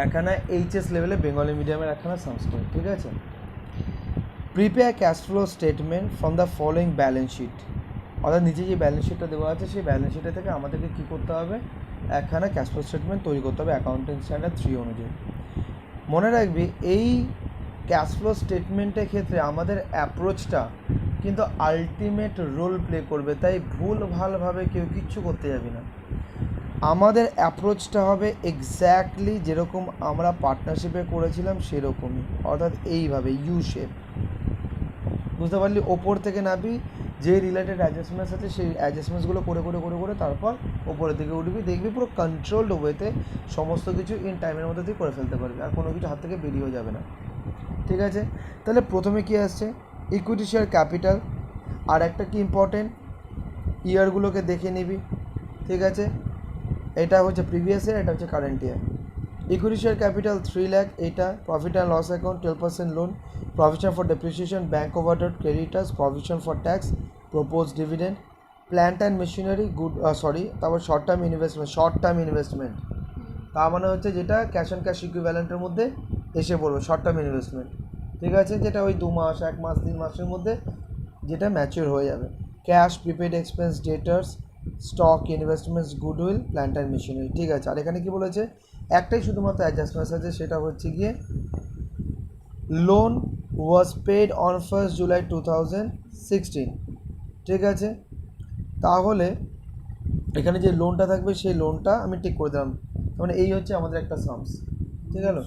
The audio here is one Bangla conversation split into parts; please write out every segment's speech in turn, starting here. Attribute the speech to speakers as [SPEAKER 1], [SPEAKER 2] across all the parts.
[SPEAKER 1] একখানা এইচএস লেভেলে বেঙ্গলি মিডিয়ামের একখানা সংস্কৃত, ঠিক আছে। Prepare cash flow statement from the following balance sheet, অর্থাৎ নিচে যে ব্যালেন্স শিটটা দেওয়া আছে সেই ব্যালেন্স শিটে থেকে আমাদেরকে কী করতে হবে, একখানা ক্যাশ ফ্লো স্টেটমেন্ট তৈরি করতে হবে অ্যাকাউন্টিং স্ট্যান্ডার্ড 3 অনুযায়ী। মনে রাখবি এই ক্যাশ ফ্লো স্টেটমেন্টের ক্ষেত্রে আমাদের অ্যাপ্রোচটা কিন্তু আলটিমেট রোল প্লে করবে, তাই ভুল ভালভাবে কেউ কিচ্ছু করতে যাবি না। আমাদের অ্যাপ্রোচটা হবে এক্স্যাক্টলি যেরকম আমরা পার্টনারশিপে করেছিলাম সেরকমই, অর্থাৎ এইভাবে ইউ শেপ, বুঝতে পারলি। ওপর থেকে নাবি, যে রিলেটেড অ্যাডজাস্টমেন্টস আছে সেই অ্যাডজাস্টমেন্টসগুলো করে করে করে করে তারপর ওপরের দিকে উঠবি, দেখবি পুরো কন্ট্রোলড ওয়েতে সমস্ত কিছু ইন টাইমের মধ্যে তুই করে ফেলতে পারবি, আর কোনো কিছু হাত থেকে বেরিয়েও যাবে না, ঠিক আছে। তাহলে প্রথমে কী আসছে, ইকুইটি শেয়ার ক্যাপিটাল, আর একটা কি ইম্পর্টেন্ট, ইয়ারগুলোকে দেখে নিবি, ঠিক আছে। এটা হচ্ছে প্রিভিয়াস ইয়ার, এটা হচ্ছে current year. Equity share capital 3 lakh, এটা profit and loss account 12% loan, provision for depreciation, bank overdraft, creditors, provision for tax, propose dividend, plant and machinery, তারপর শর্ট টার্ম ইনভেস্টমেন্ট, তার মানে হচ্ছে যেটা ক্যাশ অ্যান্ড ক্যাশ ইকুইভ্যালেন্টের মধ্যে এসে পড়বে, শর্ট টার্ম ইনভেস্টমেন্ট, ঠিক আছে, যেটা ওই 2 মাস 1 মাস 3 মাসের মধ্যে যেটা ম্যাচিওর হয়ে যাবে। Cash, prepaid expense, debtors, stock, investments, goodwill, plant and machinery, ঠিক আছে। আর এখানে কী বলেছে, একটাই শুধুমাত্র অ্যাডজাস্টমেন্টস আছে, সেটা হচ্ছে গিয়ে loan was paid on 1st July 2016, ঠিক আছে। তাহলে এখানে যে লোনটা থাকবে সেই লোনটা আমি টিক করে দিলাম, মানে এই হচ্ছে আমাদের একটা সামস, ঠিক আছে।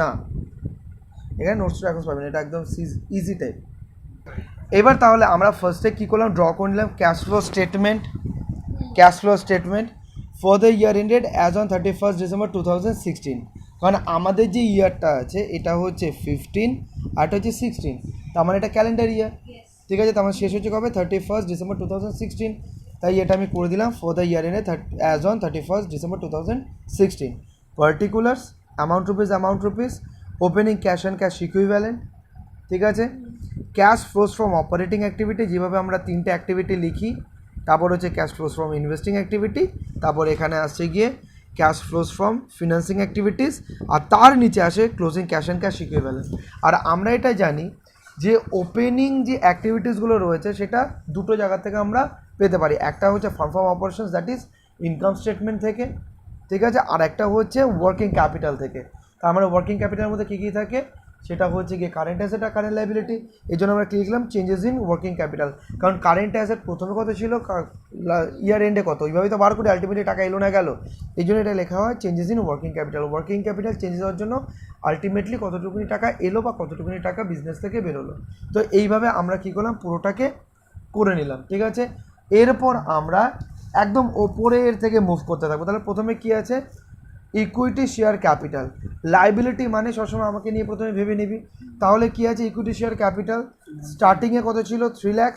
[SPEAKER 1] না, এখানে নোটস টু অ্যাকাউন্টস পাবেন, এটা একদম ইজি টাইপ। এবার তাহলে আমরা ফার্স্টে কী করলাম, ড্র করে নিলাম cash flow statement for the year ended as on 31st December 2016, কারণ আমাদের যে ইয়ারটা আছে এটা হচ্ছে 15 আর এটা হচ্ছে 16, তার মানে এটা ক্যালেন্ডার ইয়ার, ঠিক আছে। তার মানে শেষ হচ্ছে কবে, 31st December 2016, তাই এটা আমি করে দিলাম for the year ended as on 31st December 2016। Particulars, amount rupees, opening cash and cash equivalent, ঠিক আছে। Cash flows from operating activity, যেভাবে আমরা 3টে অ্যাক্টিভিটি লিখি, তারপর হচ্ছে cash flows from investing activity, তারপর এখানে আসছে গিয়ে cash flows from financing activities, আর তার নিচে আসে closing cash and cash equivalent. আর আমরা এটা জানি যে ওপেনিং যে অ্যাক্টিভিটিসগুলো রয়েছে সেটা দুটো জায়গা থেকে আমরা পেতে পারি, একটা হচ্ছে fund from operations, that is income statement থেকে, ঠিক আছে, আর একটা হচ্ছে ওয়ার্কিং ক্যাপিটাল থেকে। তার মানে ওয়ার্কিং ক্যাপিটালের মধ্যে কী কী থাকে, সেটা হচ্ছে গিয়ে কারেন্ট অ্যাসেট আর কারেন্ট লাইবিলিটি। এই জন্য আমরা কী লিখলাম, চেঞ্জেস ইন ওয়ার্কিং ক্যাপিটাল, কারণ কারেন্ট অ্যাসেট প্রথমে কত ছিল, ইয়ার এন্ডে কত, ওইভাবেই তো বার করে আলটিমেটলি টাকা এলো না গেল, এই জন্য এটা লেখা হয় changes in working capital changes হওয়ার জন্য আলটিমেটলি কতটুকুনি টাকা এলো বা কতটুকুনি টাকা বিজনেস থেকে বেরোলো। তো এইভাবে আমরা কী করলাম, পুরোটাকে করে নিলাম, ঠিক আছে। এরপর আমরা একদম ওপরের থেকে মুভ করতে থাকবো। তাহলে প্রথমে কী আছে, ইকুইটি শেয়ার ক্যাপিটাল, লাইবিলিটি মানে সবসময় আমাকে নিয়ে প্রথমে ভেবে নিবি। তাহলে কী আছে, ইকুইটি শেয়ার ক্যাপিটাল স্টার্টিংয়ে কত ছিল, 3 লাখ,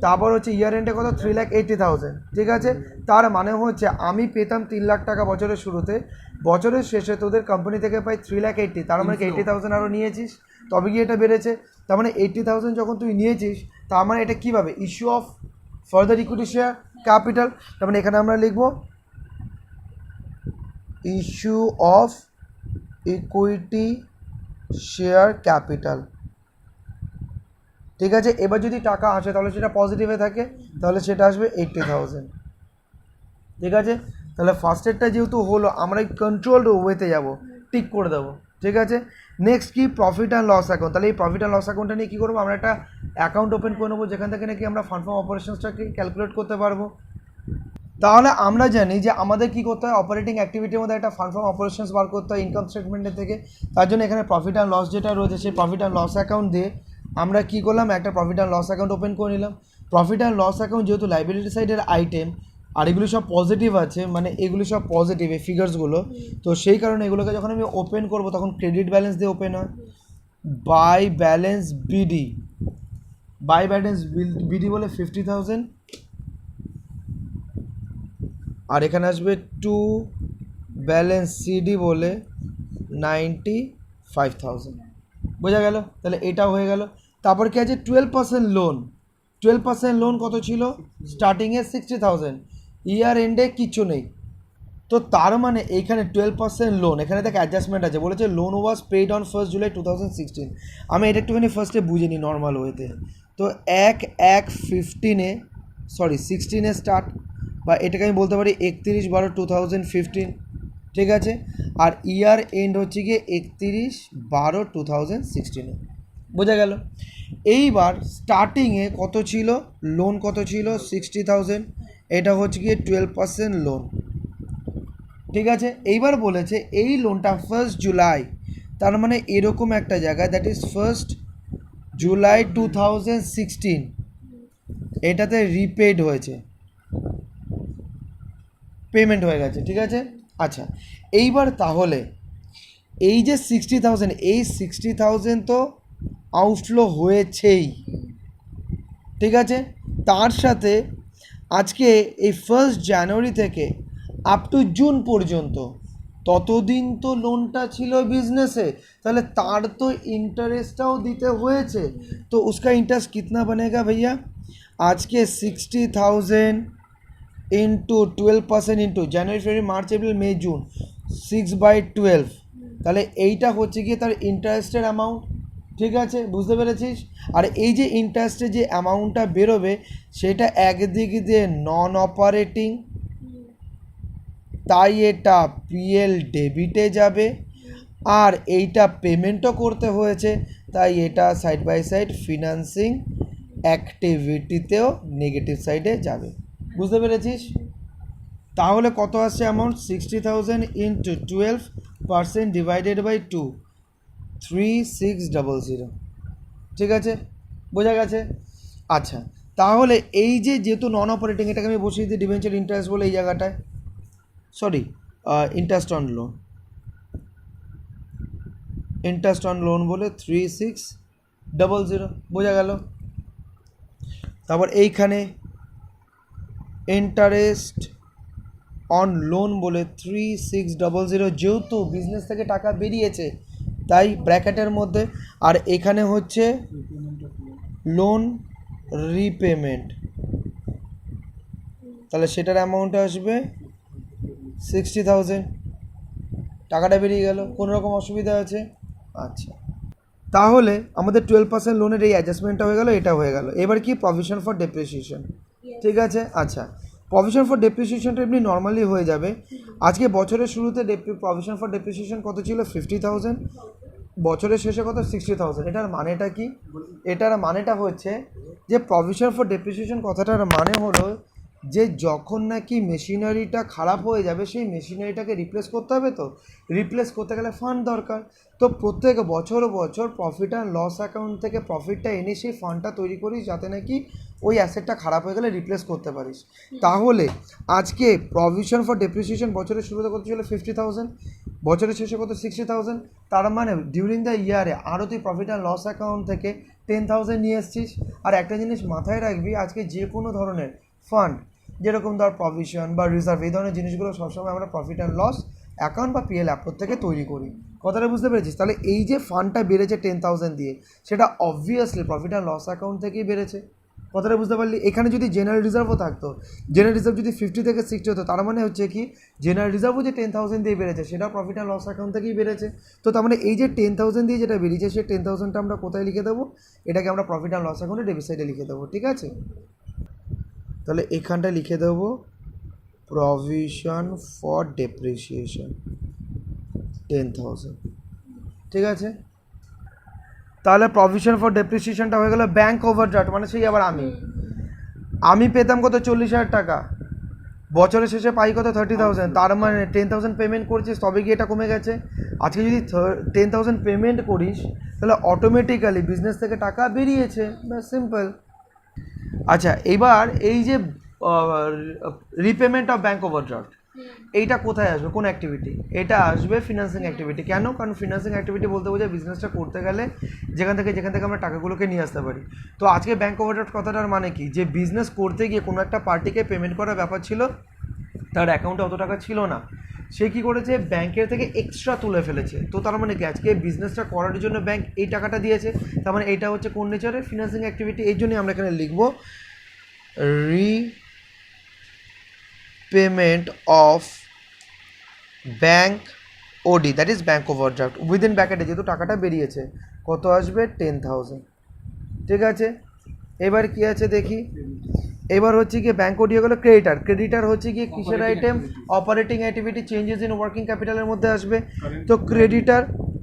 [SPEAKER 1] তারপর হচ্ছে ইয়ার এন্ডে কত, 3,80,000, ঠিক আছে। তার মানে হচ্ছে আমি পেতাম 3 লাখ টাকা বছরের শুরুতে, বছরের শেষে তোদের কোম্পানি থেকে পাই 3,80,000, তার মানে 80,000 আরও নিয়েছিস, তবে গিয়ে এটা বেড়েছে। তার মানে 80,000 যখন তুই নিয়েছিস, তার মানে এটা কীভাবে, issue of further equity share capital. তার মানে এখানে আমরা লিখবো issue of equity share capital, ঠিক আছে। এবার যদি টাকা আসে তাহলে সেটা পজিটিভে থাকে, তাহলে সেটা আসবে 80,000, ঠিক আছে। তাহলে ফার্স্টেরটা যেহেতু হলো, আমরা এই কন্ট্রোলড ওয়েতে যাব, টিক করে দেবো, ঠিক আছে। নেক্সট কি, প্রফিট অ্যান্ড লস অ্যাকাউন্ট। তাহলে এই প্রফিট অ্যান্ড লস অ্যাকাউন্টটা নিয়ে কী করবো, আমরা একটা অ্যাকাউন্ট ওপেন করে নেবো, যেখান থেকে নাকি আমরা ফান্ড ফ্রম অপারেশনসটাকে ক্যালকুলেট করতে পারবো। তাহলে আমরা জানি যে আমাদের কী করতে হয়, অপারেটিং অ্যাক্টিভিটির মধ্যে একটা ফান্ড ফ্রম অপারেশনস বার করতে হয় ইনকাম স্টেটমেন্টের থেকে। তার জন্য এখানে প্রফিট অ্যান্ড লস যেটা রয়েছে, সেই প্রফিট অ্যান্ড লস অ্যাকাউন্ট দিয়ে আমরা কী করলাম, একটা profit and loss account open করে নিলাম। প্রফিট অ্যান্ড লস অ্যাকাউন্ট যেহেতু লাইবিলিটি সাইডের আইটেম, আর এগুলো সব পজিটিভ আছে, মানে এগুলো সব পজিটিভ এই ফিগার্সগুলো, তো সেই কারণে এগুলোকে যখন আমি ওপেন করব তখন ক্রেডিট ব্যালেন্স দিয়ে ওপেন হয়, বাই ব্যালেন্স বিডি বলে 50,000, আর এখানে আসবে টু ব্যালেন্স সিডি বলে 95,000, বোঝা গেল। তাহলে এটাও হয়ে গেল। তারপর কি আছে, 12% লোন কত ছিল, স্টার্টিংয়ে 60,000, ইয়ার এন্ডে কিচ্ছু নেই, তো তার মানে এইখানে 12% লোন, এখানে দেখ অ্যাডজাস্টমেন্ট আছে, বলেছে loan was paid on 1 July 2016। আমি এটা একটুখানি ফার্স্টে বুঝে নিই নর্মাল ওয়েতে। তো 16-এ স্টার্ট, বা এটাকে আমি বলতে পারি 31/12/2015, ঠিক আছে। আর ইয়ার এন্ড হচ্ছে গিয়ে 31/12/2016, বোঝা গেল। এইবার স্টার্টিংয়ে কত ছিল লোন, কত ছিল 60,000, এটা হচ্ছে গিয়ে 12% লোন, ঠিক আছে। এইবার বলেছে এই লোনটা 1 জুলাই, তার মানে এরকম একটা জায়গায়, দ্যাট ইজ 1 জুলাই 2016, এটাতে রিপেড হয়েছে, পেমেন্ট হয়ে গেছে, ঠিক আছে। আচ্ছা, এইবার তাহলে এই যে 60,000, এই 60,000 তো আউটফ্লো হয়েছেই, ঠিক আছে। তার সাথে আজকে এই 1 জানুয়ারি থেকে আপ টু জুন পর্যন্ত ততদিন তো লোনটা ছিল বিজনেসে, তাহলে তার তো ইন্টারেস্টটাও দিতে হয়েছে। তো उसका इंटरेस्ट कितना बनेगा भैया? আজকে 60,000 into 12% into January February March April May June, 6/12, তাহলে এইটা হচ্ছে গিয়ে তার ইন্টারেস্টের অ্যামাউন্ট, ঠিক আছে, বুঝতে পেরেছিস। আর এই যে ইন্টারেস্টের যে অ্যামাউন্টটা বেরোবে সেটা একদিক দিয়ে নন অপারেটিং, তাই এটা পিএল ডেবিটে যাবে, আর এইটা পেমেন্টও করতে হয়েছে, তাই এটা সাইড বাই সাইড ফিনান্সিং অ্যাক্টিভিটিতেও নেগেটিভ সাইডে যাবে, বুঝতে পেরেছিস। তাহলে কত আসছে অ্যামাউন্ট? 60,000 ইন্টু 12% ডিভাইডেড বাই 2, 3600, ঠিক আছে, বোঝা গেছে। আচ্ছা, তাহলে এই যে যেহেতু নন অপারেটিং, এটাকে আমি বসিয়ে দিই ডিবেঞ্চার ইন্টারেস্ট বলে এই জায়গাটায়, sorry interest on loan, interest on loan বলে 3600, বোঝা গেল। তারপর এইখানে ইন্টারেস্ট অন লোন বলে 3600, যেহেতু বিজনেস থেকে টাকা বেরিয়েছে তাই ব্র্যাকেটের মধ্যে, আর এখানে হচ্ছে লোন রিপেমেন্ট, তাহলে সেটার অ্যামাউন্ট আসবে 60,000, টাকাটা বেরিয়ে গেল, কোনো রকম অসুবিধা আছে? আচ্ছা, তাহলে আমাদের 12% লোনের এই অ্যাডজাস্টমেন্টটা হয়ে গেল, এটা হয়ে গেল। এবার কি প্রভিশন ফর ডেপ্রিসিয়েশন, ঠিক আছে। আচ্ছা, প্রভিশন ফর ডেপ্রিসিয়েশনটা এমনি নর্মালি হয়ে যাবে। আজকে বছরের শুরুতে প্রভিশন ফর ডেপ্রিসিয়েশন কত ছিল? 50,000, বছরের শেষে কত? 60,000। এটার মানেটা কি? এটার মানেটা হচ্ছে যে প্রভিশন ফর ডেপ্রিসিয়েশন কথাটার মানে হলো যে যখন নাকি মেশিনারিটা খারাপ হয়ে যাবে সেই মেশিনারিটাকে রিপ্লেস করতে হবে, তো রিপ্লেস করতে গেলে ফান্ড দরকার। তো প্রত্যেক বছর প্রফিট অ্যান্ড লস অ্যাকাউন্ট থেকে প্রফিটটা এনে সেই ফান্ডটা তৈরি করিস যাতে নাকি ওই অ্যাসেটটা খারাপ হয়ে গেলে রিপ্লেস করতে পারিস। তাহলে আজকে প্রভিশন ফর ডেপ্রিসিয়েশন বছরের শুরুতে কত ছিল? 50,000, বছরের শেষে কত? 60,000। তার মানে ডিউরিং দ্য ইয়ারে আরও তুই প্রফিট অ্যান্ড লস অ্যাকাউন্ট থেকে 10,000 নিয়ে এসছিস। আর একটা জিনিস মাথায় রাখবি, আজকে যে কোনো ধরনের ফান্ড, যেরকম ধর প্রভিশন বা রিজার্ভ, এই ধরনের জিনিসগুলো সবসময় আমরা প্রফিট অ্যান্ড লস অ্যাকাউন্ট বা পিএল অ্যাপ থেকে তৈরি করি। কথাটা বুঝতে পেরেছিস? তাহলে এই যে ফান্ডটা বেড়েছে 10,000 দিয়ে, সেটা obviously profit and loss account থেকেই বেড়েছে। কথাটা বুঝতে পারলি? এখানে যদি জেনারেল রিজার্ভও থাকতো, জেনারেল রিজার্ভ যদি 50 থেকে 60 হতো, তার মানে হচ্ছে কি জেনারেল রিজার্ভও যে 10,000 দিয়ে বেড়েছে সেটা প্রফিট অ্যান্ড লস অ্যাকাউন্ট থেকেই বেড়েছে। তো তার মানে এই যে 10,000 দিয়ে যেটা বেরিয়েছে সেই 10,000টা আমরা কোথায় লিখে দেবো? এটাকে আমরা প্রফিট অ্যান্ড লস অ্যাকাউন্টে ডেবিট সাইডে লিখে দেবো, ঠিক আছে। তাহলে এখানটা লিখে দেবো প্রভিশন ফর ডেপ্রিসিয়েশন 10,000, ঠিক আছে। তাহলে প্রভিশন ফর ডেপ্রিসিয়েশনটা হয়ে গেল ব্যাঙ্ক ওভারড্রাফট, মানে সেই আবার আমি পেতাম কত? 40,000 টাকা, বছরের শেষে পাই কত? 30,000, তার মানে 10,000 পেমেন্ট করছিস তবে গিয়ে এটা কমে গেছে। আজকে যদি 10,000 পেমেন্ট করিস তাহলে অটোমেটিক্যালি বিজনেস থেকে টাকা বেরিয়েছে, ব্যাস সিম্পল। আচ্ছা, এবার এই যে রিপেমেন্ট অফ ব্যাঙ্ক ওভারড্রাফট, এইটা কোথায় আসবে? কোন অ্যাক্টিভিটি? এটা আসবে ফিনান্সিং অ্যাক্টিভিটি। কেন? কারণ ফিনান্সিং অ্যাক্টিভিটি বলতে বোঝায় বিজনেসটা করতে গেলে যেখান থেকে আমরা টাকাগুলোকে নিয়ে আসতে পারি। তো আজকে ব্যাঙ্ক ওভারড্রাফট কথাটার মানে কি? যে বিজনেস করতে গিয়ে কোনো একটা পার্টিকে পেমেন্ট করার ব্যাপার ছিল, তার অ্যাকাউন্টে অত টাকা ছিল না, সে কী করেছে? ব্যাংকের থেকে এক্সট্রা তুলে ফেলেছে। তো তার মানে কি আজকে বিজনেসটা করার জন্য ব্যাংক এই টাকাটা দিয়েছে, তার মানে এইটা হচ্ছে কোন নেচারের? Financing activity. এই জন্যই আমরা এখানে লিখবো repayment of bank OD, that is bank overdraft, within ব্র্যাকেটে যেহেতু টাকাটা বেরিয়েছে কত আসবে 10,000, ঠিক আছে। এবার কি আছে দেখি, এবার হচ্ছে গিয়ে ব্যাঙ্ক ওডি হয়ে গেলো ক্রেডিটার। ক্রেডিটার হচ্ছে গিয়ে কিসের item, operating activity changes in working ক্যাপিটালের মধ্যে আসবে। তো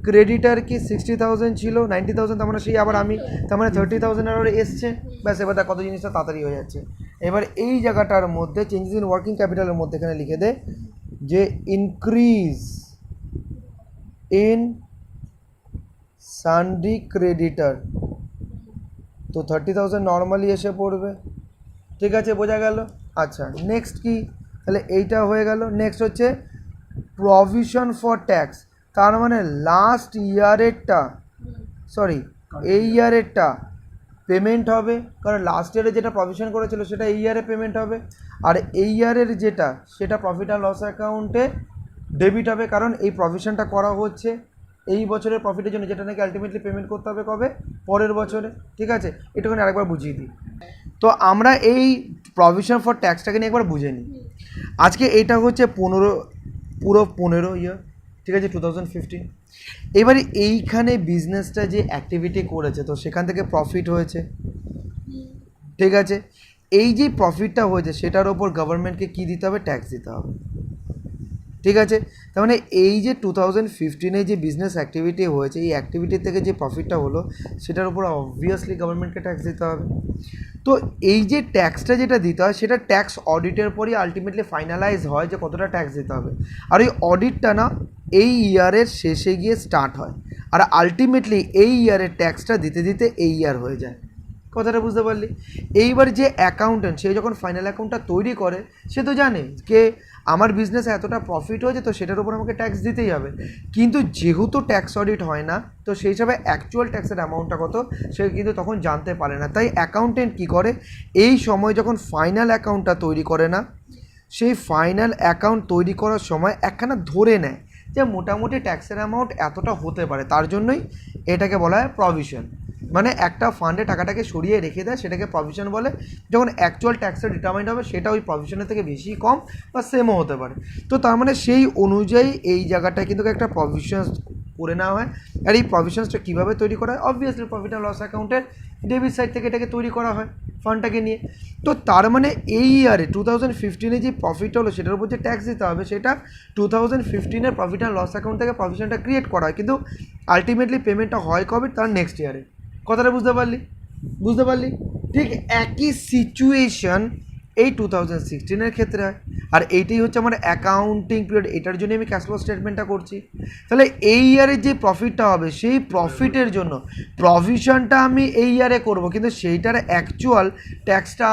[SPEAKER 1] ক্রেডিটার কি 60,000 ছিল, 90,000, তার মানে সেই আবার আমি তার মানে 30,000 আর এসছে, ব্যাস এবার কত জিনিসটা তাড়াতাড়ি হয়ে যাচ্ছে। এবার এই জায়গাটার মধ্যে চেঞ্জেস ইন ওয়ার্কিং ক্যাপিটালের মধ্যে এখানে লিখে দে যে ইনক্রিজ ইন সানডি ক্রেডিটার, তো 30,000 নর্মালি এসে পড়বে, ঠিক আছে, বোঝা গেল। আচ্ছা নেক্সট কি, তাহলে এইটা হয়ে গেল। নেক্সট হচ্ছে প্রভিশন ফর ট্যাক্স, তার মানে লাস্ট ইয়ারেরটা, সরি এই ইয়ারেরটা পেমেন্ট হবে, কারণ লাস্ট ইয়ারে যেটা প্রভিশন করেছিল সেটা এই ইয়ারে পেমেন্ট হবে, আর এই ইয়ারের যেটা সেটা প্রফিট অ্যান্ড লস অ্যাকাউন্টে ডেবিট হবে, কারণ এই প্রভিশনটা করা হচ্ছে এই বছরের প্রফিটের জন্য, যেটা নাকি আলটিমেটলি পেমেন্ট করতে হবে কবে, পরের বছরে, ঠিক আছে। এটুকুনি আরেকবার বুঝিয়ে দিই। তো আমরা এই প্রভিশন ফর ট্যাক্সটাকে নিয়ে একবার বুঝে নিই। আজকে এটা হচ্ছে পুরো 15 ইয়ার, ঠিক আছে, 2015। এবারে এইখানে বিজনেসটা যে অ্যাক্টিভিটি করেছে তো সেখান থেকে প্রফিট হয়েছে, ঠিক আছে। এই যে প্রফিটটা হয়েছে সেটার ওপর গভর্নমেন্টকে কী দিতে হবে, ট্যাক্স দিতে হবে, ঠিক আছে। তার মানে এই যে 2015-এ যে বিজনেস অ্যাক্টিভিটি হয়েছে, এই অ্যাক্টিভিটি থেকে যে প্রফিটটা হলো সেটার উপর অবভিয়াসলি গভর্নমেন্টকে ট্যাক্স দিতে হবে। তো এই যে ট্যাক্সটা যেটা দিতে হয় সেটা ট্যাক্স অডিটের পরই আলটিমেটলি ফাইনালাইজ হয় যে কতটা ট্যাক্স দিতে হবে, আর এই অডিটটা না এই ইয়ারের শেষে গিয়ে স্টার্ট হয়, আর আলটিমেটলি এই ইয়ারের ট্যাক্সটা দিতে দিতে এই ইয়ার হয়ে যায়। কথাটা বুঝতে পারলি? এইবার যে অ্যাকাউন্টেন্ট সে যখন ফাইনাল অ্যাকাউন্টটা তৈরি করে সে তো জানে যে আমার বিজনেসে এতটা প্রফিট হয়েছে তো সেটার উপর আমাকে ট্যাক্স দিতেই হবে, কিন্তু যেহেতু ট্যাক্স অডিট হয় না তো সেই হিসাবে অ্যাকচুয়াল ট্যাক্সের অ্যামাউন্টটা কত সে কিন্তু তখন জানতে পারে না। তাই অ্যাকাউন্টেন্ট কী করে, এই সময় যখন ফাইনাল অ্যাকাউন্টটা তৈরি করে না, সেই ফাইনাল অ্যাকাউন্ট তৈরি করার সময় একখানা ধরে নেয় যে মোটামুটি ট্যাক্সের অ্যামাউন্ট এতটা হতে পারে, তার জন্যই এটাকে বলা হয় প্রভিশন। মানে একটা ফান্ডে টাকাটাকে সরিয়ে রেখে দেয়, সেটাকে প্রভিশন বলে। যখন অ্যাকচুয়াল ট্যাক্সটা ডিটারমাইন্ড হবে সেটা ওই প্রভিশনের থেকে বেশি কম বা সেমও হতে পারে। তো তার মানে সেই অনুযায়ী এই জায়গাটায় কিন্তু একটা প্রভিশনস করে নেওয়া হয়। আর এই প্রভিশনসটা কীভাবে তৈরি করা হয়, অবভিয়াসলি প্রফিট অ্যান্ড লস অ্যাকাউন্টের ডেবিট সাইড থেকে এটাকে তৈরি করা হয় ফান্ডটাকে নিয়ে। তো তার মানে এই ইয়ারে 2015-এ যে প্রফিট হলো সেটার উপর যে ট্যাক্স দিতে হবে সেটা 2015-এর প্রফিট অ্যান্ড লস অ্যাকাউন্ট থেকে প্রভিশনটা ক্রিয়েট করা হয়, কিন্তু আলটিমেটলি পেমেন্টটা হয় কবে, তার নেক্সট ইয়ারে। কথাটা বুঝতে পারলি? ঠিক একই সিচুয়েশন এই 2016-এর ক্ষেত্রে হয়, আর এইটাই হচ্ছে আমার অ্যাকাউন্টিং পিরিয়ড, এটার জন্য আমি ক্যাশ ফ্লো স্টেটমেন্টটা করছি। তাহলে এই ইয়ারের যে প্রফিটটা হবে সেই প্রফিটের জন্য প্রভিশনটা আমি এই ইয়ারে করব, কিন্তু সেইটার অ্যাকচুয়াল ট্যাক্সটা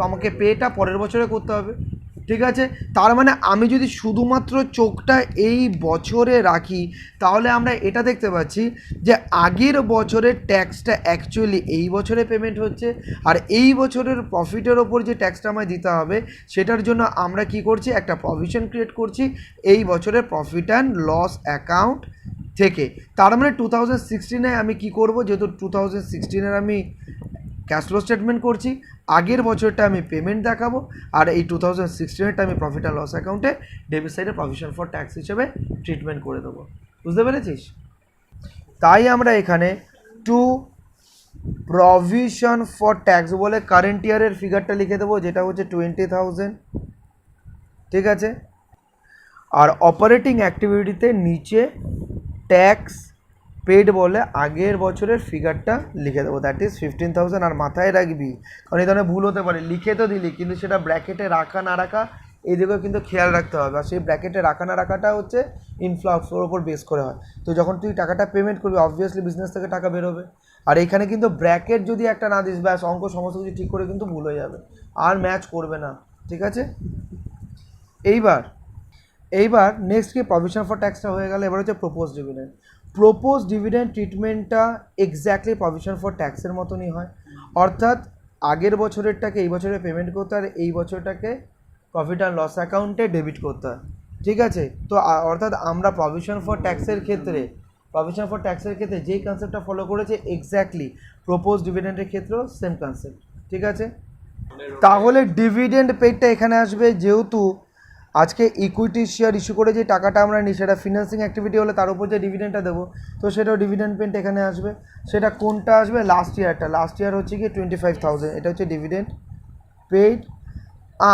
[SPEAKER 1] আমাকে পেটা পরের বছরে করতে হবে, ঠিক আছে। তার মানে আমি যদি শুধুমাত্র চোখটা এই বছরে রাখি তাহলে আমরা এটা দেখতে পাচ্ছি যে আগের বছরের ট্যাক্সটা অ্যাকচুয়ালি এই বছরে পেমেন্ট হচ্ছে, আর এই বছরের প্রফিটের ওপর যে ট্যাক্সটা আমায় দিতে হবে সেটার জন্য আমরা কি করছি, একটা প্রভিশন ক্রিয়েট করছি এই বছরের প্রফিট অ্যান্ড লস অ্যাকাউন্ট থেকে। তার মানে 2016-এ আমি কি করব, যেহেতু 2016-এর আমি ক্যাশ ফ্লো স্টেটমেন্ট করছি, আগের বছরটা আমি পেমেন্ট দেখাবো, আর এই 2016-এরটা আমি প্রফিট অ্যান্ড লস অ্যাকাউন্টে ডেবিট সাইডে প্রভিশন ফর ট্যাক্স হিসেবে ট্রিটমেন্ট করে দেবো। বুঝতে পেরেছিস? তাই আমরা এখানে টু প্রভিশন ফর ট্যাক্স বলে কারেন্ট ইয়ারের ফিগারটা লিখে দেবো, যেটা হচ্ছে 20,000, ঠিক আছে। আর অপারেটিং অ্যাক্টিভিটিতে নিচে ট্যাক্স পেড বলে আগের বছরের ফিগারটা লিখে দেবো, দ্যাট ইজ 15,000। আর মাথায় রাখবি, কারণ এই ধরনের ভুল হতে পারে, লিখে তো দিলি কিন্তু সেটা ব্র্যাকেটে রাখা না রাখা এইদিকেও কিন্তু খেয়াল রাখতে হবে, আর সেই ব্র্যাকেটে রাখা না রাখাটা হচ্ছে ইনফ্লো আউটফ্লোর ওপর বেস করে হয়। তো যখন তুই টাকাটা পেমেন্ট করবি অবভিয়াসলি বিজনেস থেকে টাকা বেরোবে, আর এখানে কিন্তু ব্র্যাকেট যদি একটা না দিস ব্যাস অঙ্ক সমস্ত কিছু ঠিক করে কিন্তু ভুল হয়ে যাবে, আর ম্যাচ করবে না, ঠিক আছে। এইবার নেক্সট কি, প্রভিশন ফর ট্যাক্সটা হয়ে গেল, এবার হচ্ছে প্রপোজ ডিভিডেন্ড। প্রপোজ ডিভিডেন্ড ট্রিটমেন্টটা এক্স্যাক্টলি প্রভিশন ফর ট্যাক্সের মতনই হয়, অর্থাৎ আগের বছরেরটাকে এই বছরে পেমেন্ট করতে হয়, আর এই বছরটাকে প্রফিট অ্যান্ড লস অ্যাকাউন্টে ডেবিট করতে হয়, ঠিক আছে। তো অর্থাৎ আমরা প্রভিশন ফর ট্যাক্সের ক্ষেত্রে যেই কনসেপ্টটা ফলো করেছে এক্স্যাক্টলি প্রপোজ ডিভিডেন্ডের ক্ষেত্রেও সেম কনসেপ্ট, ঠিক আছে। তাহলে ডিভিডেন্ড পেডটা এখানে আসবে, যেহেতু আজকে ইকুইটি শেয়ার ইস্যু করে যে টাকাটা আমরা নিই সেটা ফিনান্সিং অ্যাক্টিভিটি হলে তার উপর যে ডিভিডেন্ডটা দেবো, তো সেটাও ডিভিডেন্ড পেমেন্ট এখানে আসবে। সেটা কোনটা আসবে? লাস্ট ইয়ার হচ্ছে কি 25,000, এটা হচ্ছে ডিভিডেন্ড পেইড।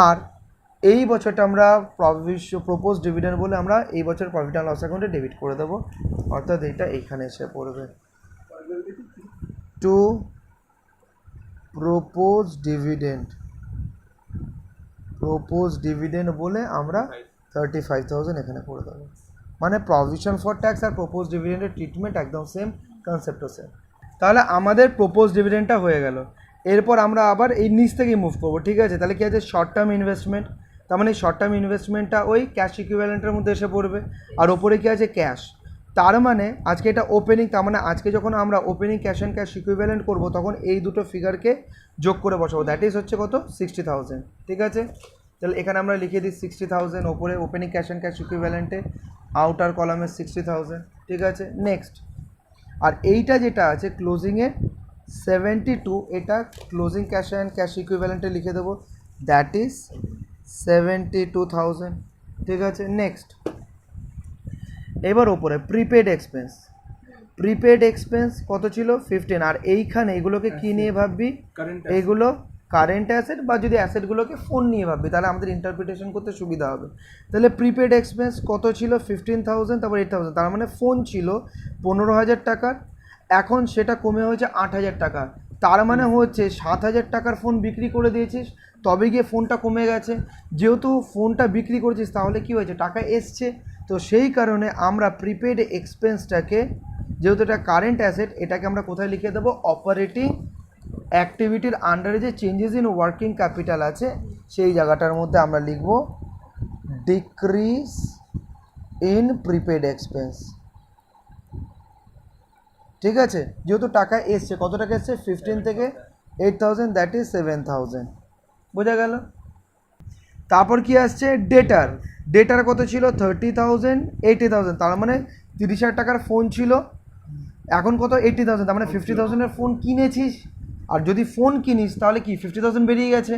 [SPEAKER 1] আর এই বছরটা আমরা প্রপোজ ডিভিডেন্ড বলে আমরা এই বছর প্রফিট অ্যান্ড লস অ্যাকাউন্টে ডেবিট করে দেবো, অর্থাৎ এইটা এইখানে এসে পড়বে। টু প্রপোজ ডিভিডেন্ড বলে আমরা 35,000 এখানে করে দেবো। মানে প্রভিশন ফর ট্যাক্স আর প্রপোজ ডিভিডেন্ডের ট্রিটমেন্ট একদম সেম, কনসেপ্টও সেম। তাহলে আমাদের প্রপোজ ডিভিডেন্ডটা হয়ে গেল। এরপর আমরা আবার এই নিচ থেকেই মুভ করবো, ঠিক আছে? তাহলে কী আছে? শর্ট টার্ম ইনভেস্টমেন্ট, তার মানে শর্ট টার্ম ইনভেস্টমেন্টটা ওই ক্যাশ ইকুইভ্যালেন্টের মধ্যে এসে পড়বে। আর ওপরে কী আছে? ক্যাশ। তার মানে আজকে এটা ওপেনিং, তার মানে আজকে যখন আমরা opening cash and cash equivalent করবো তখন এই দুটো ফিগারকে যোগ করে বসাবো, দ্যাট ইজ হচ্ছে কত? 60,000, ঠিক আছে? তাহলে এখানে আমরা লিখে দিই 60,000, ওপরে ওপেনিং ক্যাশ অ্যান্ড ক্যাশ ইকুইভ্যালেন্টে আউটার কলামে 60,000, ঠিক আছে? নেক্সট, আর এইটা যেটা আছে ক্লোজিংয়ে 72, এটা ক্লোজিং ক্যাশ অ্যান্ড ক্যাশ ইকুইভ্যালেন্টে লিখে দেবো, দ্যাট ইজ 72,000, ঠিক আছে? নেক্সট, এবার ওপরে প্রিপেড এক্সপেন্স কত ছিল? 15। আর এইখানে এগুলোকে কী নিয়ে ভাববি? এইগুলো কারেন্ট অ্যাসেট, বা যদি অ্যাসেটগুলোকে ফোন নিয়ে ভাববি তাহলে আমাদের ইন্টারপ্রিটেশন করতে সুবিধা হবে। তাহলে প্রিপেড এক্সপেন্স কত ছিল? 15,000, তারপর 8,000, তার মানে ফোন ছিল 15,000 টাকার, এখন সেটা কমে হয়েছে 8,000 টাকা। তার মানে হচ্ছে 7,000 টাকার ফোন বিক্রি করে দিয়েছিস, তবে গিয়ে ফোনটা কমে গেছে। যেহেতু ফোনটা বিক্রি করেছিস তাহলে কি হয়েছে? টাকা এসছে। তো সেই কারণে আমরা প্রিপেড এক্সপেন্সটাকে, যেহেতু এটা কারেন্ট অ্যাসেট, এটাকে আমরা কোথায় লিখে দেবো? অপারেটিং অ্যাক্টিভিটির আন্ডারে যে চেঞ্জেস ইন ওয়ার্কিং ক্যাপিটাল আছে সেই জায়গাটার মধ্যে আমরা লিখব ডিক্রিজ ইন প্রিপেড এক্সপেন্স, ঠিক আছে? যেহেতু টাকা এসছে, কত টাকা এসছে? 15 থেকে 8,000, দ্যাট ইজ 7,000, বোঝা গেল? তারপর কি আসছে? ডেটার কত ছিল? 30,000, 80,000, তার মানে 30,000 টাকার ফোন ছিল, এখন কত? 80,000, তার মানে 50,000-এর ফোন কিনেছিস। আর যদি ফোন কিনিস তাহলে কি 50,000 বেরিয়ে গেছে।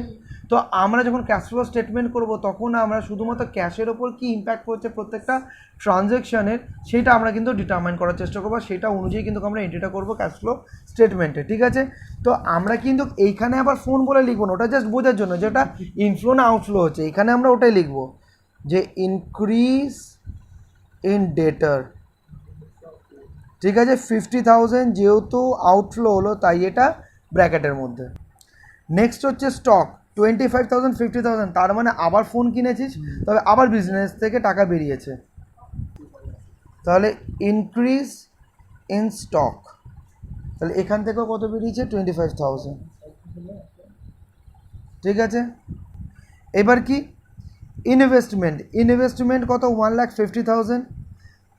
[SPEAKER 1] তো আমরা যখন ক্যাশ ফ্লো স্টেটমেন্ট করব তখন আমরা শুধুমাত্র ক্যাশের ওপর কী ইম্প্যাক্ট করছে প্রত্যেকটা ট্রানজ্যাকশানের, সেটা আমরা কিন্তু ডিটারমাইন করার চেষ্টা করবো, সেটা অনুযায়ী কিন্তু আমরা এন্ট্রিটা করবো ক্যাশ ফ্লো স্টেটমেন্টে, ঠিক আছে? তো আমরা কিন্তু এইখানে আবার ফোন বলে লিখবো না, ওটা জাস্ট বোঝার জন্য যে ওটা ইনফ্লো না আউটফ্লো হচ্ছে। এখানে আমরা ওটাই লিখবো যে ইনক্রিজ ইন ডেটার, ঠিক আছে? 50,000 যেহেতু আউটফ্লো হলো তাই এটা ব্র্যাকেটের মধ্যে। নেক্সট হচ্ছে স্টক 25,000, 50,000, তার মানে আবার ফোন কিনেছিস, তবে আবার বিজনেস থেকে টাকা বেরিয়েছে, তাহলে ইনক্রিজ ইন স্টক, তাহলে এখান থেকেও কত বেরিয়েছে? 25,000, ঠিক আছে? এবার কি? ইনভেস্টমেন্ট কত? 1,50,000,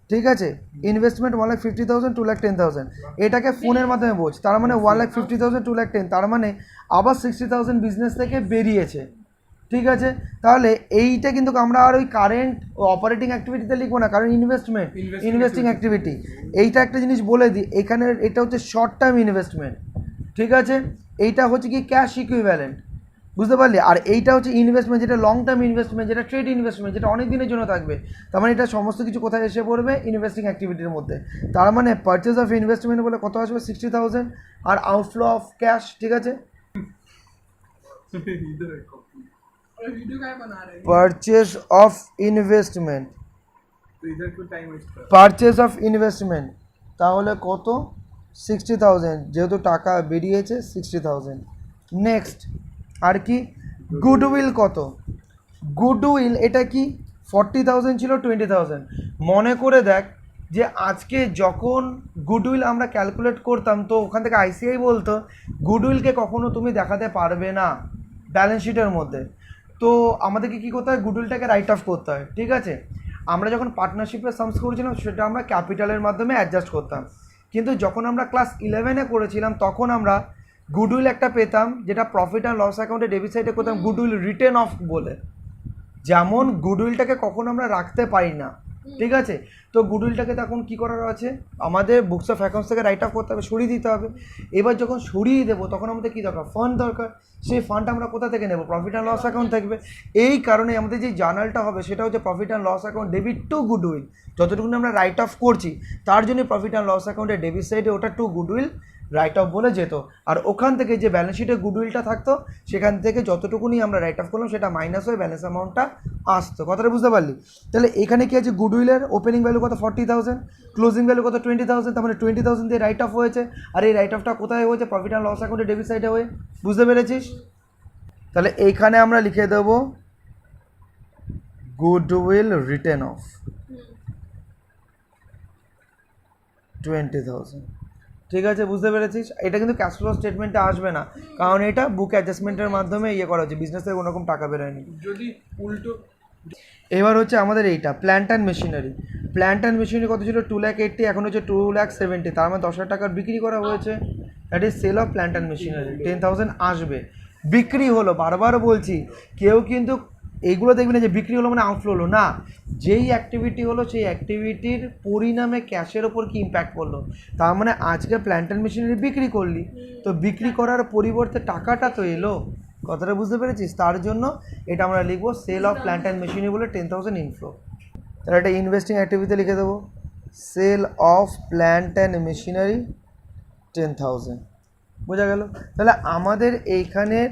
[SPEAKER 1] ঠিক আছে? ইনভেস্টমেন্ট 1,50,000, 2,10,000, এটাকে ফোনের মাধ্যমে বোঝ, তার মানে 1,50,000, 2,10,000, তার মানে আবার 60,000 বিজনেস থেকে বেরিয়েছে, ঠিক আছে? তাহলে এইটা কিন্তু আমরা আর ওই কারেন্ট অপারেটিং অ্যাক্টিভিটিতে লিখবো না, কারণ ইনভেস্টিং অ্যাক্টিভিটি। এইটা একটা জিনিস বলে দিই, এখানে এটা হচ্ছে শর্ট টার্ম ইনভেস্টমেন্ট, ঠিক আছে? এইটা হচ্ছে কি ক্যাশ ইকুইভ্যালেন্ট, বুঝতে পারলি? আর এইটা হচ্ছে ইনভেস্টমেন্ট, যেটা লং টার্ম ইনভেস্টমেন্ট, যেটা ট্রেড ইনভেস্টমেন্ট, যেটা অনেক দিনের জন্য থাকবে। তার মানে এটা সমস্ত কিছু কোথায় এসে পড়বে? ইনভেস্টিং অ্যাক্টিভিটির মধ্যে। তার মানে পারচেজ অফ ইনভেস্টমেন্ট বলে কত আসবে? 60,000, আর আউটফ্লো অফ ক্যাশ, ঠিক আছে? পারচেজ অফ ইনভেস্টমেন্ট তাহলে কত? 60,000, যেহেতু টাকা বেরিয়েছে 60,000। নেক্সট, আর কি? গুডউইল কত? গুডউইল এটা কি? 40,000 ছিল, 20,000। মনে করে দেখ যে আজকে যখন গুডউইল আমরা ক্যালকুলেট করতাম তো ওখান থেকে আইসিআই বলতো গুডউইলকে কখনো তুমি দেখাতে পারবে না ব্যালেন্স শিটের মধ্যে। তো আমাদেরকে কী করতে হয়? গুডউইলটাকে রাইট অফ করতে হয়, ঠিক আছে? আমরা যখন পার্টনারশিপের সামস করেছিলাম সেটা আমরা ক্যাপিটালের মাধ্যমে অ্যাডজাস্ট করতাম, কিন্তু যখন আমরা ক্লাস 11-এ করেছিলাম তখন আমরা গুডউইল একটা পেতাম, যেটা প্রফিট অ্যান্ড লস অ্যাকাউন্টে ডেবিট সাইডে করতাম গুডউইল রিটেন অফ বলে। যেমন গুডউইলটাকে কখনো আমরা রাখতে পারি না, ঠিক আছে। তো গুডউইলটাকে তখন কী করার আছে, আমাদের বুকস অফ অ্যাকাউন্টস থেকে রাইট অফ করতে হবে, সরিয়ে দিতে হবে। এবার যখন সরিয়ে দেবো তখন আমাদের কী দরকার, ফান্ড দরকার। সেই ফান্ডটা আমরা কোথা থেকে নেব, প্রফিট অ্যান্ড লস অ্যাকাউন্ট থাকবে। এই কারণে আমাদের যে জার্নালটা হবে সেটা হচ্ছে profit and loss account debit to goodwill. যতটুকু আমরা রাইট অফ করছি তার জন্য প্রফিট অ্যান্ড লস অ্যাকাউন্টের ডেবিট সাইডে ওটা টু গুডউইল রাইট অফ বলে যেত। আর ওখান থেকে যে ব্যালেন্স শিটে গুডউইলটা থাকতো সেখান থেকে যতটুকুনি আমরা রাইট অফ করলাম সেটা মাইনাস হয়ে ব্যালেন্স অ্যামাউন্টটা আসতো। কথাটা বুঝতে পারলি? তাহলে এখানে কি আছে, গুডউইলের ওপেনিং ভ্যালু কত 40,000, ক্লোজিং ভ্যালু কত 20,000, তার মানে 20,000 দিয়ে রাইট অফ হয়েছে। আর এই রাইট অফটা কোথায় হয়েছে, প্রফিট অ্যান্ড লস অ্যাকাউন্টের ডেবিট সাইডে হয়ে। বুঝতে পেরেছিস? তাহলে এইখানে আমরা লিখে দেবো গুডউইল রিটেন অফ 20,000। ঠিক আছে, বুঝতে পেরেছিস? এটা কিন্তু ক্যাশ ফ্লো স্টেটমেন্টে আসবে না, কারণ এটা বুক অ্যাডজাস্টমেন্টের মাধ্যমে ইয়ে করা হচ্ছে, বিজনেস থেকে কোনো রকম টাকা বেরোয়নি।
[SPEAKER 2] যদি উল্টো
[SPEAKER 1] এবার হচ্ছে আমাদের এইটা plant and machinery. Plant and machinery কত ছিল, 2,80,000, এখন হচ্ছে 2,70,000, তার মানে 10,000 টাকার বিক্রি করা হয়েছে। That is sell of plant and machinery. 10,000 আসবে, বিক্রি হলো। বারবার বলছি, কেউ কিন্তু এইগুলো দেখবি না যে বিক্রি হলো মানে আউটফ্লো হলো, না। যেই অ্যাক্টিভিটি হলো সেই অ্যাক্টিভিটির পরিণামে ক্যাশের ওপর কি ইম্প্যাক্ট করলো। তার মানে আজকে প্ল্যান্ট অ্যান্ড মেশিনারি বিক্রি করলি, তো বিক্রি করার পরিবর্তে টাকাটা তো এলো। কথাটা বুঝতে পেরেছিস? তার জন্য এটা আমরা লিখবো sale of plant and machinery বলে 10,000 ইনফ্লো। তাহলে এটা ইনভেস্টিং অ্যাক্টিভিটিতে লিখে দেবো sale of plant and machinery 10,000। বোঝা গেল? তাহলে আমাদের এইখানের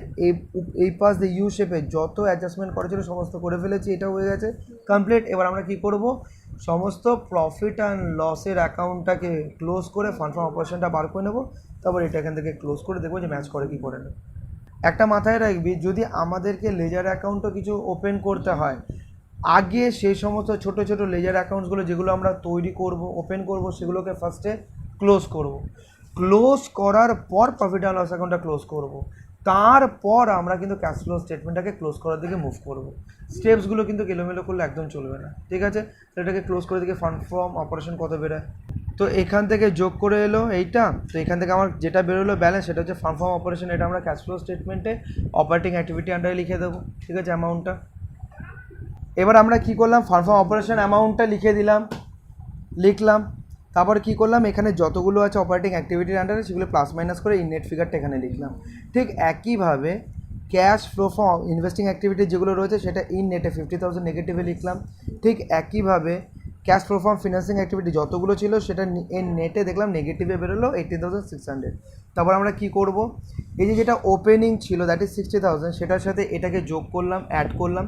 [SPEAKER 1] এই পাশ দিয়ে ইউ শেপে যত অ্যাডজাস্টমেন্ট করা ছিল সমস্ত করে ফেলেছি, এটা হয়ে গেছে কমপ্লিট। এবার আমরা কি করব, সমস্ত প্রফিট অ্যান্ড লসের অ্যাকাউন্টটাকে ক্লোজ করে ফান্ড ফ্রম অপারেশনটা বার করে নেবো। তারপর এটা এখান থেকে ক্লোজ করে দেখবো যে ম্যাচ করে কি করে না। একটা মাথায় রাখবি, যদি আমাদেরকে লেজার অ্যাকাউন্টও কিছু ওপেন করতে হয়, আগে সেই সমস্ত ছোট ছোট লেজার অ্যাকাউন্টসগুলো যেগুলো আমরা তৈরি করব, ওপেন করব, সেগুলোকে ফার্স্টে ক্লোজ করব। ক্লোজ করার পর প্রফিট অ্যান্ড লস অ্যাকাউন্টটা ক্লোজ করব। তারপর আমরা কিন্তু ক্যাশ ফ্লো স্টেটমেন্টটাকে ক্লোজ করার দিকে মুভ করব। স্টেপসগুলো কিন্তু এলোমেলো করলে একদম চলবে না। ঠিক আছে? তো এটাকে ক্লোজ করে দিকে ফান্ড ফ্রম অপারেশন কত বেরোয়, তো এখান থেকে যোগ করে এলো এইটা। তো এখান থেকে আমার যেটা বেরোলো ব্যালেন্স সেটা হচ্ছে ফান্ড ফ্রম অপারেশন। এটা আমরা ক্যাশ ফ্লো স্টেটমেন্টে অপারেটিং অ্যাক্টিভিটি আন্ডারে লিখে দেবো। ঠিক আছে, অ্যামাউন্টটা। এবার আমরা কি করলাম, ফান্ড ফ্রম অপারেশন অ্যামাউন্টটা লিখে দিলাম, লিখলাম। তারপর কি করলাম, এখানে যতগুলো আছে অপারেটিং অ্যাক্টিভিটির আন্ডারে সেগুলো প্লাস মাইনাস করে এই নেট ফিগারটা এখানে লিখলাম। ঠিক একইভাবে cash flow from investing activity যেগুলো রয়েছে সেটা ইন নেটে 50,000 নেগেটিভে লিখলাম। ঠিক একইভাবে cash flow from financing activity যতগুলো ছিল সেটা এর নেটে দেখলাম নেগেটিভে বেরোলো 18,600। তারপর আমরা কি করব, এই যে যেটা ওপেনিং ছিল দ্যাট ইজ 60,000, সেটার সাথে এটাকে যোগ করলাম, অ্যাড করলাম,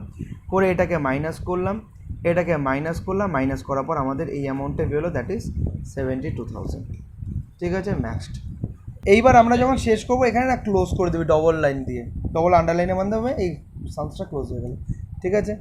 [SPEAKER 1] করে এটাকে মাইনাস করলাম, এটাকে মাইনাস করলাম, মাইনাস করার পর আমাদের এই অ্যামাউন্টে বেরোলো দ্যাট ইজ 72,000। ঠিক আছে, ম্যাক্সড। এইবার আমরা যখন শেষ করবো এখানে না ক্লোজ করে দেবে ডবল লাইন দিয়ে, ডবল আন্ডারলাইনের মাধ্যমে এই সামসটা ক্লোজ হয়ে গেল। ঠিক আছে।